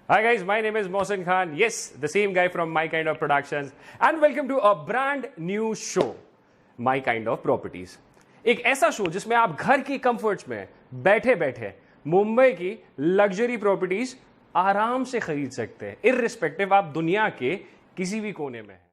Hi guys, my name is Mohsin Khan. Yes, the same guy from My Kind of Productions, and welcome to a brand new show, My Kind of Properties. एक ऐसा show जिसमें आप घर की comforts में बैठे बैठे मुंबई की लग्जरी प्रॉपर्टीज आराम से खरीद सकते हैं, इररिस्पेक्टिव आप दुनिया के किसी भी कोने में हैं।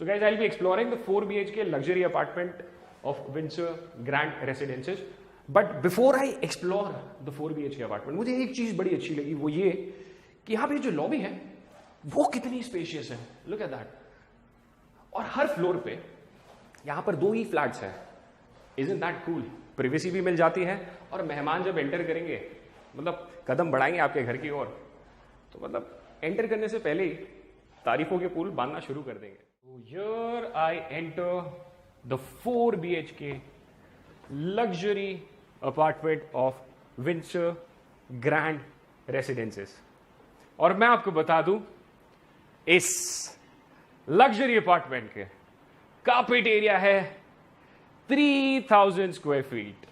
So guys, I'll be exploring the 4 BHK luxury apartment of Windsor Grand Residences. But before I explore the 4 BHK apartment, मुझे एक चीज बड़ी अच्छी लगी, वो ये कि यहाँ पे जो लॉबी है वो कितनी स्पेशियस है. Look at that. और हर फ्लोर पे यहाँ पर 2 ही फ्लैट्स हैं. Isn't that cool? प्रिवेसी भी मिल जाती है और मेहमान जब एंटर करेंगे, मतलब कदम बढ़ाएंगे आपके घर की ओर, तो मतलब एंटर करने से पहले ही तारीफों के पुल बांधना शुरू कर देंगे. So here I enter the 4 BHK luxury apartment of Windsor Grand Residences. और मैं आपको बता दूं, इस लग्जरी अपार्टमेंट के कारपेट एरिया है 3000 square feet.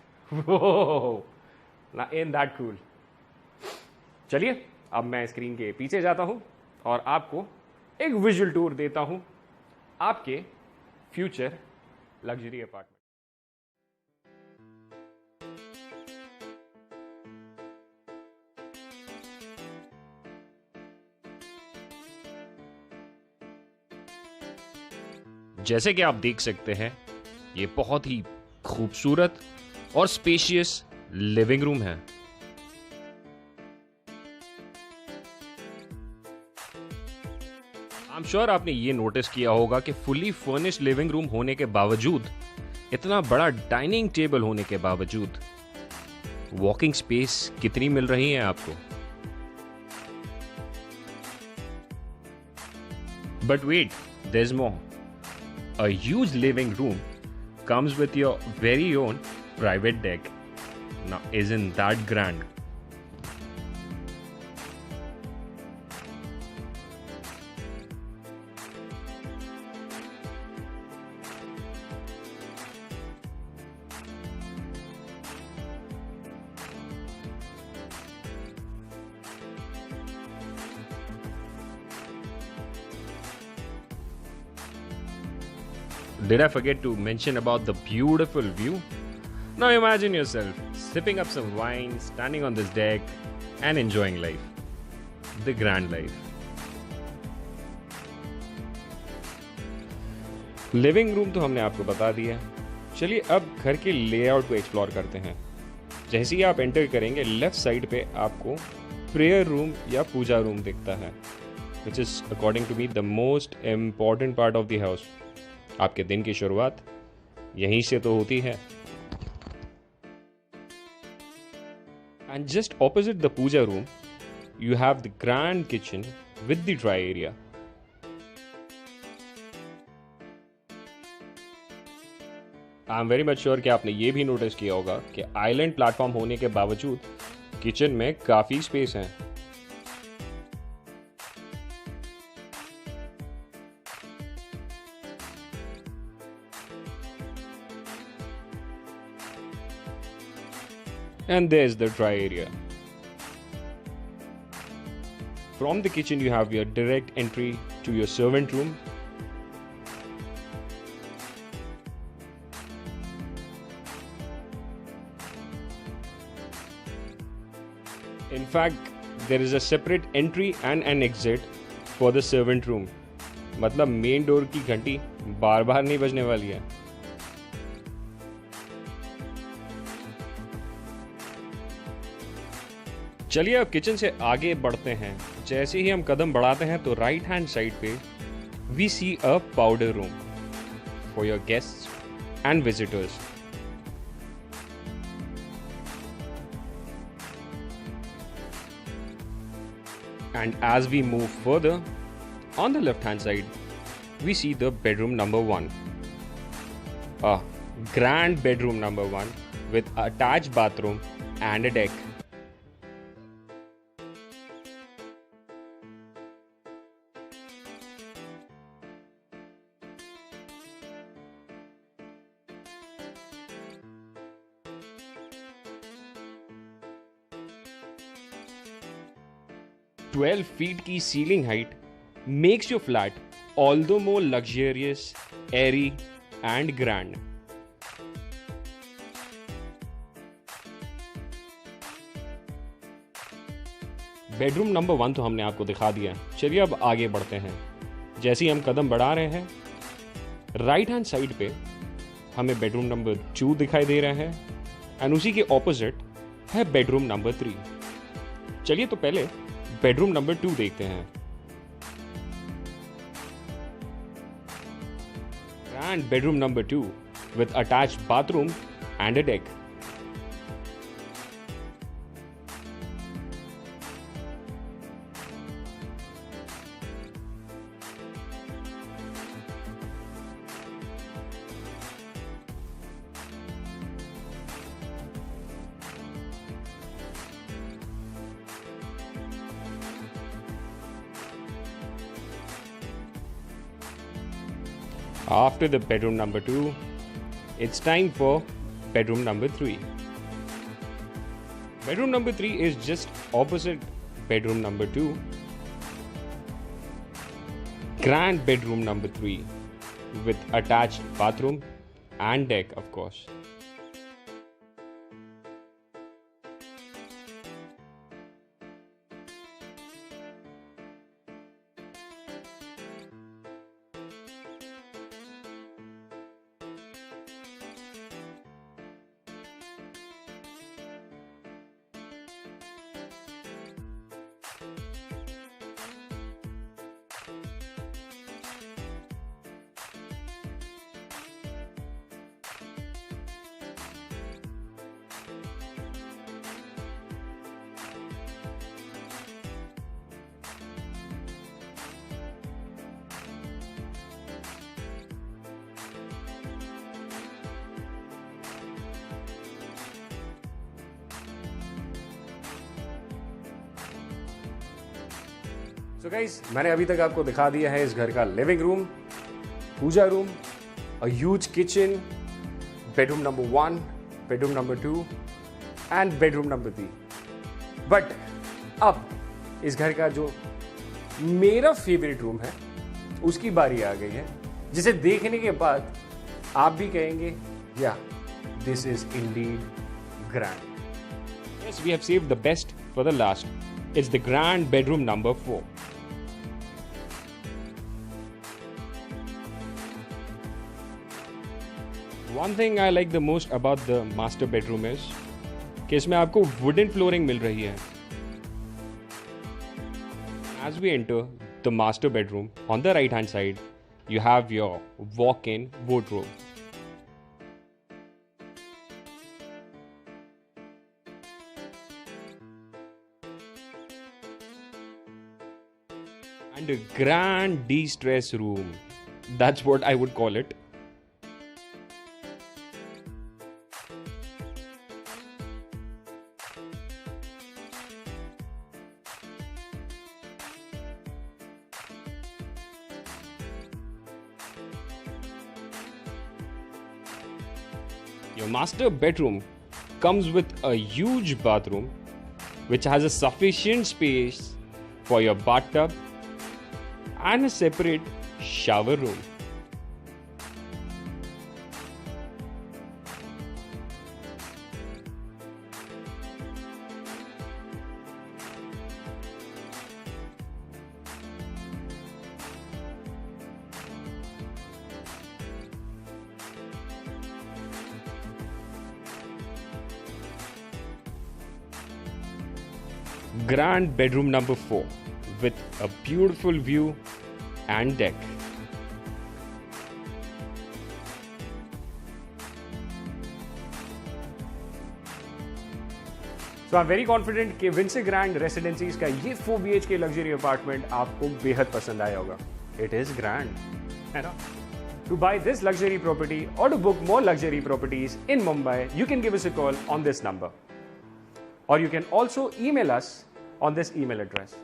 In that cool. चलिए अब मैं स्क्रीन के पीछे जाता हूं और आपको एक विजुअल टूर देता हूं आपके फ्यूचर लग्जरी अपार्टमेंट. जैसे कि आप देख सकते हैं, ये बहुत ही खूबसूरत और स्पेशियस लिविंग रूम है. आई एम श्योर आपने ये नोटिस किया होगा कि फुली फर्निश्ड लिविंग रूम होने के बावजूद, इतना बड़ा डाइनिंग टेबल होने के बावजूद, वॉकिंग स्पेस कितनी मिल रही है आपको. But wait, there is more. A huge living room comes with your very own private deck. Now, isn't that grand? Did I forget to mention about the beautiful view? Now imagine yourself sipping up some wine, standing on this deck and enjoying life. The grand life. Living room तो हमने आपको बता दिया. चलिए अब घर के layout को एक्सप्लोर करते हैं. जैसे ही आप एंटर करेंगे, लेफ्ट साइड पे आपको प्रेयर रूम या पूजा रूम दिखता है, which is according to me the most important part of the house. आपके दिन की शुरुआत यहीं से तो होती है. And just opposite the puja room, you have the grand kitchen with the dry area. I am very much sure कि आपने ये भी नोटिस किया होगा कि आइलैंड प्लेटफॉर्म होने के बावजूद किचन में काफी स्पेस है. And there's the dry area. From the kitchen you have your direct entry to your servant room. In fact, there is a separate entry and an exit for the servant room. मतलब main door की घंटी बार बार नहीं बजने वाली है. चलिए अब kitchen से आगे बढ़ते हैं. जैसे ही हम कदम बढ़ाते हैं तो राइट हैंड साइड पे we see a powder room for your guests and visitors. And as we move further, on the left hand side, we see the bedroom number 1. A grand bedroom number 1 with attached bathroom and a deck. Twelve feet की ceiling height makes your flat all the more luxurious, airy and grand. Bedroom number 1 तो हमने आपको दिखा दिया. चलिए अब आगे बढ़ते हैं. जैसे ही हम कदम बढ़ा रहे हैं, राइट हैंड साइड पे हमें बेडरूम नंबर 2 दिखाई दे रहा है एंड उसी के ऑपोजिट है बेडरूम नंबर 3. चलिए तो पहले बेडरूम नंबर 2 देखते हैं. Grand bedroom number 2 with attached bathroom and a deck. After the bedroom number 2, it's time for bedroom number 3. Bedroom number 3 is just opposite bedroom number 2. Grand bedroom number 3 with attached bathroom and deck, of course. So guys, मैंने अभी तक आपको दिखा दिया है इस घर का living room, puja room, a huge kitchen, bedroom number 1, bedroom number 2 and bedroom number 3. But अब इस घर का जो मेरा फेवरेट रूम है उसकी बारी आ गई है, जिसे देखने के बाद आप भी कहेंगे या this is Indeed grand. Yes, we have saved the best for the last. It's the grand bedroom number 4. One thing I like the most about the master bedroom is कि इसमें आपको wooden flooring मिल रही है. As we enter the master bedroom, on the right hand side, you have your walk-in wardrobe. And a grand de-stress room. That's what I would call it. Your master bedroom comes with a huge bathroom which has a sufficient space for your bathtub and a separate shower room. Grand bedroom number 4 with a beautiful view and deck. So I'm very confident कि Windsor Grand Residencies का ये 4 BHK luxury apartment आपको बेहद पसंद आया होगा. It is grand, है ना? To buy this luxury property or to book more luxury properties in Mumbai, you can give us a call on this number. Or you can also email us on this email address.